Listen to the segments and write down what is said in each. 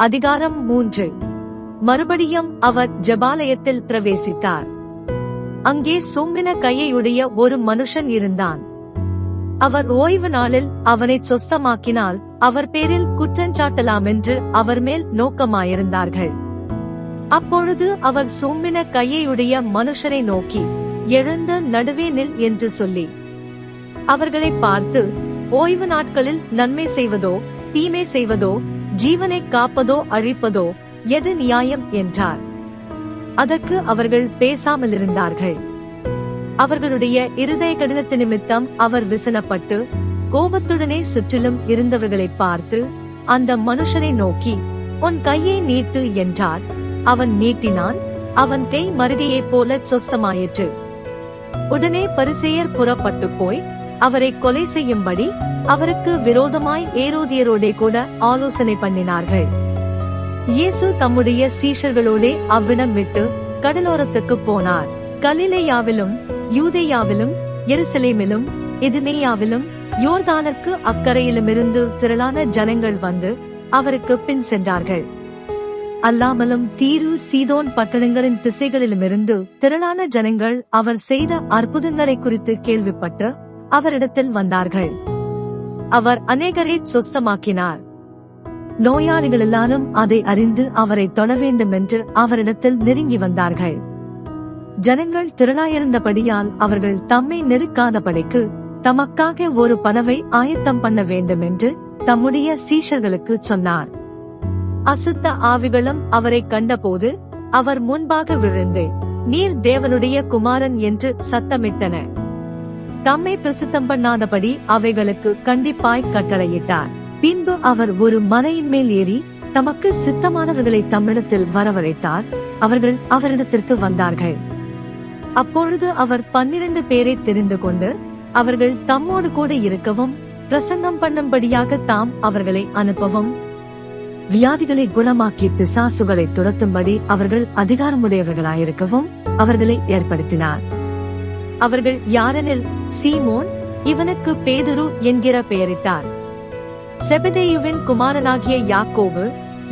அதிகாரம் 3. மறுபடியும் அவர் ஜெபாலயத்தில் பிரவேசித்தார். அங்கே சூம்பின கையையுடைய ஒரு மனுஷன் இருந்தான். அவர் ஓய்வு நாளில் அவனை சொஸ்தமாக்கினால் அவர் பேரில் குற்றஞ்சாட்டலாமென்று அவர் மேல் நோக்கமாயிருந்தார்கள். அப்பொழுது அவர் சூம்பின கையையுடைய மனுஷனை நோக்கி, எழுந்து நடுவே நில் என்று சொல்லி அவர்களை பார்த்து, ஓய்வு நாட்களில் நன்மை செய்வதோ தீமை செய்வதோ ஜீவனை காப்பதோ அழிப்பதோ எது நியாயம் என்றார். அதற்கு அவர்கள் பேசாமலிருந்தார்கள். அவர்களுடைய இருதய கடினத்து நிமித்தம் அவர் விசனப்பட்டு கோபத்துடனே சுற்றிலும் இருந்தவர்களை பார்த்து அந்த மனுஷனை நோக்கி, உன் கையை நீட்டு என்றார். அவன் நீட்டினான். அவன் கை மருகையைப் போல சொஸ்தமாயிற்று. உடனே பரிசேயர் புறப்பட்டு போய் அவரை கொலை செய்யும்படி அவருக்கு விரோதமாய் ஏரோதியரோடே கூட ஆலோசனை பண்ணினார்கள். இயேசு தம்முடைய சீஷர்களோடே அவ்விடம் விட்டு கடலோரத்துக்கு போனார். கலிலேயாவிலும் யூதேயாவிலும் எருசலேமிலும் இதுமேயாவிலும் யோர்தானுக்கு அக்கறையிலுமிருந்து திரளான ஜனங்கள் வந்து அவருக்கு பின் சென்றார்கள். அல்லாமலும் தீரு சீதோன் பட்டணங்களின் திசைகளிலுமிருந்து திரளான ஜனங்கள் அவர் செய்த அற்புதங்களை குறித்து கேள்விப்பட்டு அவரிடத்தில் வந்தார்கள். அவர் அநேகரை சொஸ்தமாக்கினார். நோயாளிகள் எல்லாரும் அதை அறிந்து அவரை தொட வேண்டும் என்று அவரிடத்தில் நெருங்கி வந்தார்கள். ஜனங்கள் திரளாயிருந்தபடியால் அவர்கள் தம்மை நெருக்காதபடிக்கு தமக்காக ஒரு படவை ஆயத்தம் பண்ண வேண்டும் என்று தம்முடைய சீஷர்களுக்கு சொன்னார். அசுத்த ஆவிகளும் அவரை கண்டபோது அவர் முன்பாக விழுந்து, நீர் தேவனுடைய குமாரன் என்று சத்தமிட்டன. தம்மை பிரசித்தம் பண்ணாதபடி அவைகளுக்கு கண்டிப்பாய் கட்டளையிட்டார். பின்பு அவர் ஒரு மலையின் மேல் ஏறி தமக்கு சித்தமானவர்களை தம்மிடத்தில் வரவழைத்தார். அவர்கள் அவரிடத்திற்கு வந்தார்கள். அப்பொழுது அவர் 12 பேரை தெரிந்து கொண்டு அவர்கள் தம்மோடு கூட இருக்கவும் பிரசங்கம் பண்ணும்படியாக தாம் அவர்களை அனுப்பவும் வியாதிகளை குணமாக்கி பிசாசுகளை துரத்தும்படி அவர்கள் அதிகாரமுடையவர்களாயிருக்கவும் அவர்களை ஏற்படுத்தினார். அவர்கள் யாரெனில், சீமோன், இவனுக்கு பேதுரு என்கிற பெயரிட்டார். செபதேயுவின் குமாரனாகிய யாக்கோபு,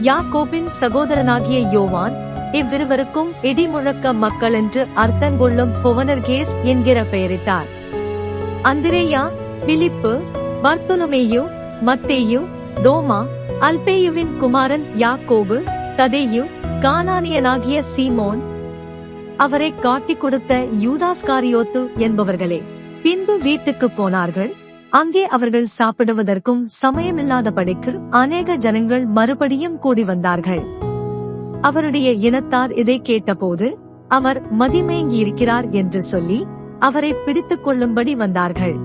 யாக்கோபின் சகோதரனாகிய யோவான், இவ்விருவருக்கும் இடிமுழக்க மக்கள் என்று அர்த்தங்கொள்ளும் பொவனர்கேஸ் என்கிற பெயரிட்டார். அந்திரேயா, பிலிப்பு, பர்த்தொலமேயு, மத்தேயு, தோமா, அல்பேயுவின் குமாரன் யாக்கோபு, ததேயு, கானானியனாகிய சீமோன், அவரை காட்டிக் கொடுத்த யூதாஸ்காரியோத்து என்பவர்களே. பின்பு வீட்டுக்கு போனார்கள். அங்கே அவர்கள் சாப்பிடுவதற்கும் சமயமில்லாதபடிக்கு அநேக ஜனங்கள் மறுபடியும் கூடி வந்தார்கள். அவருடைய இனத்தார் இதை கேட்டபோது அவர் மதிமயங்கியிருக்கிறார் என்று சொல்லி அவரை பிடித்துக் கொள்ளும்படி வந்தார்கள்.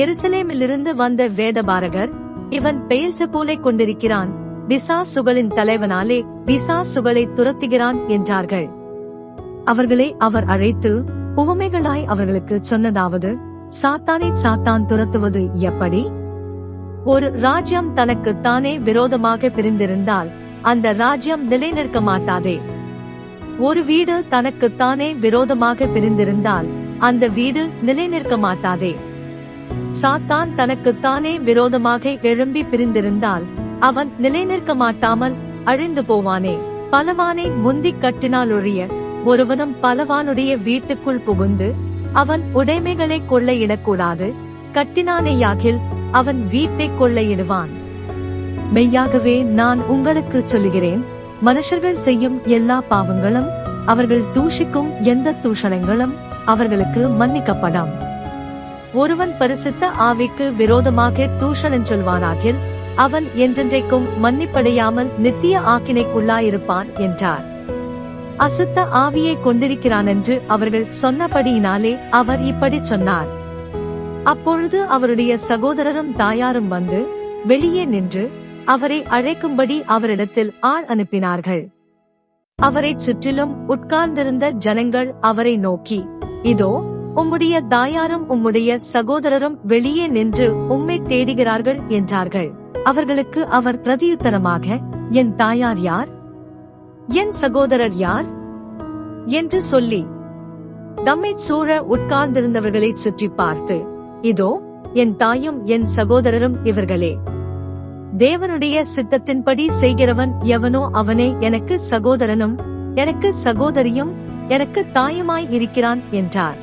எருசலேமிலிருந்து வந்த வேதபாரகர், இவன் பெயல்செபூலை கொண்டிருக்கிறான், பிசாசுகளின் தலைவனாலே பிசாசுகளை துரத்துகிறான் என்றார்கள். அவர்களை அவர் அழைத்து உவமைகளாய் அவர்களுக்கு சொன்னதாவது, சாத்தானை சாத்தான் துரத்துவது எப்படி? ஒரு ராஜ்யம் தனக்கு தானே விரோதமாக பிரிந்திருந்தால் அந்த ராஜ்யம் நிலை நிற்க மாட்டாதே. ஒரு வீடு தனக்கு தானே விரோதமாக பிரிந்திருந்தால் அந்த வீடு நிலை நிற்க மாட்டாதே. சாத்தான் தனக்கு தானே விரோதமாக எழும்பி பிரிந்திருந்தால் அவன் நிலை நிற்க மாட்டாமல் அழிந்து போவானே. பலவானை முந்திக் கட்டினாலொழிய ஒருவனும் பலவானுடைய வீட்டுக்குள் புகுந்து அவன் உடைமைகளை கொள்ளையிடக்கூடாது. கட்டினானேயாகில் அவன் வீட்டை கொள்ளையிடுவான். மெய்யாகவே நான் உங்களுக்கு சொல்லுகிறேன், மனுஷர்கள் செய்யும் எல்லா பாவங்களும் அவர்கள் தூஷிக்கும் எந்த தூஷணங்களும் அவர்களுக்கு மன்னிக்கப்படும். ஒருவன் பரிசுத்த ஆவிக்கு விரோதமாக தூஷணம் சொல்வானாகில் அவன் என்றென்றைக்கும் மன்னிப்படையாமல் நித்திய ஆக்கினைக்குள்ளாயிருப்பான் என்றார். அசுத்த ஆவியை கொண்டிருக்கிறான் என்று அவர்கள் சொன்னபடியினாலே அவர் இப்படி சொன்னார். அப்பொழுது அவருடைய சகோதரரும் தாயாரும் வந்து வெளியே நின்று அவரை அழைக்கும்படி அவரிடத்தில் ஆள் அனுப்பினார்கள். அவரை சுற்றிலும் உட்கார்ந்திருந்த ஜனங்கள் அவரை நோக்கி, இதோ உம்முடைய தாயாரும் உம்முடைய சகோதரரும் வெளியே நின்று உம்மை தேடுகிறார்கள் என்றார்கள். அவர்களுக்கு அவர் பிரதியுத்தரமாக, என் தாயார் யார், என் சகோதரர் யார் என்று சொல்லி தம்மைச் சூழ உட்கார்ந்திருந்தவர்களை சுற்றி பார்த்து, இதோ என் தாயும் என் சகோதரரும் இவர்களே, தேவனுடைய சித்தத்தின்படி செய்கிறவன் எவனோ அவனே எனக்கு சகோதரனும் எனக்கு சகோதரியும் எனக்கு தாயுமாய் இருக்கிறான் என்றார்.